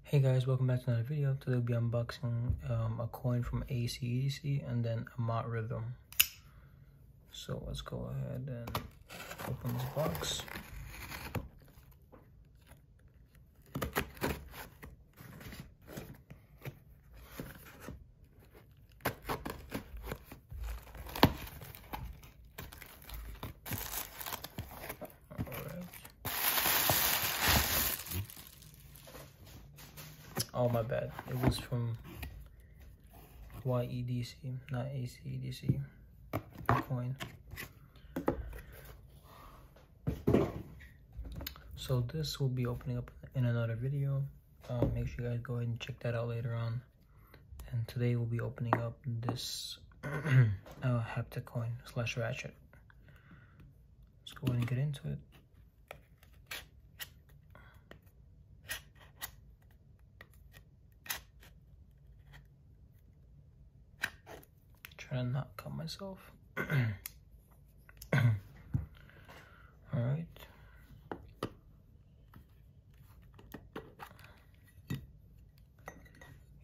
Hey guys, welcome back to another video. Today we'll be unboxing a coin from YEDC and then a mod rhythm. So let's go ahead and open this box. Oh, my bad. It was from YEDC, not YEDC coin. So this will be opening up in another video. Make sure you guys go ahead and check that out later on. And today we'll be opening up this Haptic coin / Ratchet. Let's go ahead and get into it. Trying to not cut myself. Alright.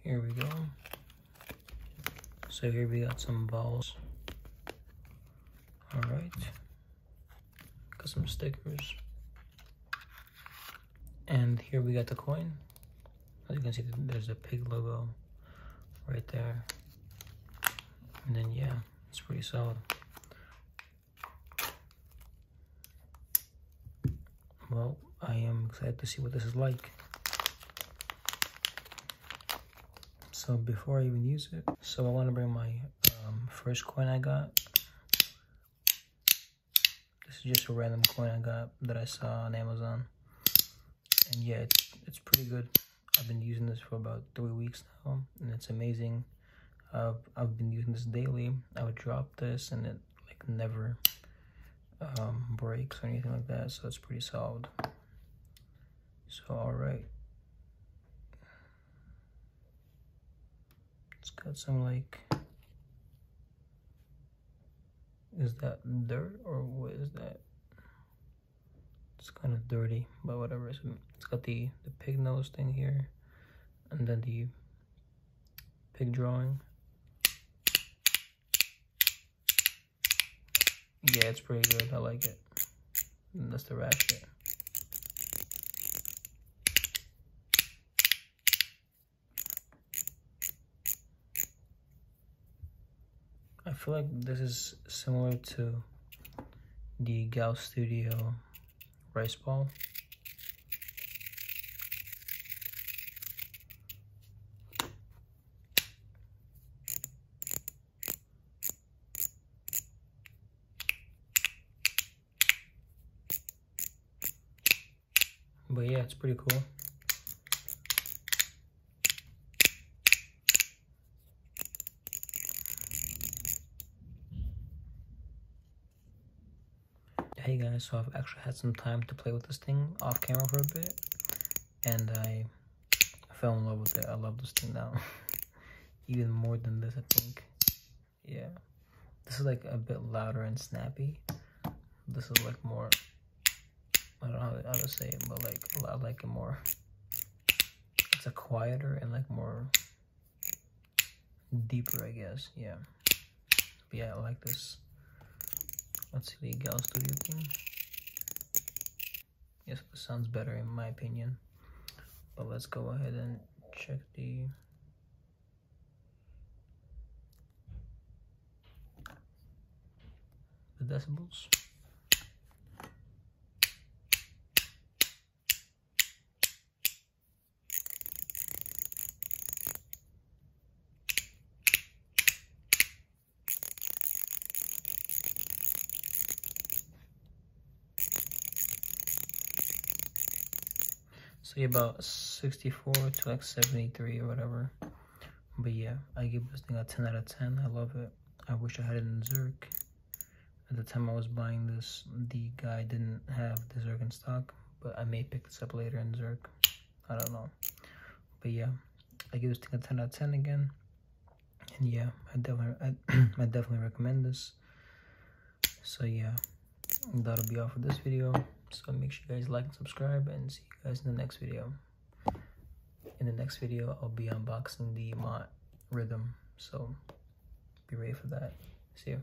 Here we go. So here we got some balls. Alright. Got some stickers. And here we got the coin. As you can see, there's a pig logo right there. And then yeah, it's pretty solid. Well, I am excited to see what this is like. So before I even use it, so I want to bring my first coin I got. This is just a random coin I got that I saw on Amazon. And yeah, it's pretty good. I've been using this for about 3 weeks now, and it's amazing. I've been using this daily. I would drop this and it like never breaks or anything like that, so it's pretty solid. So alright, it's got some like, is that dirt or what is that? It's kind of dirty, but whatever. So it's got the pig nose thing here, and then the pig drawing. Yeah, it's pretty good. I like it. And that's the ratchet. I feel like this is similar to the Gal Studio rice ball. But yeah, it's pretty cool. Hey guys, so I've actually had some time to play with this thing off camera for a bit, and I fell in love with it. I love this thing now. Even more than this, I think. Yeah. This is like a bit louder and snappy. This is like more, I don't know how to say it, but like I like it more. It's a quieter and like more deeper, I guess. Yeah. But yeah, I like this. Let's see the Gal Studio thing. Yes, it sounds better in my opinion. But let's go ahead and check the decibels. So yeah, about 64 to like 73 or whatever. But yeah, I give this thing a 10 out of 10. I love it. I wish I had it in Zerk. At the time I was buying this, the guy didn't have the Zerk in stock, but I may pick this up later in Zerk. I don't know. But yeah, I give this thing a 10 out of 10 again. And yeah, I definitely recommend this. So yeah, that'll be all for this video. So make sure you guys like and subscribe, and see you guys in the next video. in the next video, I'll be unboxing the Mott Rhythm. So be ready for that. See you.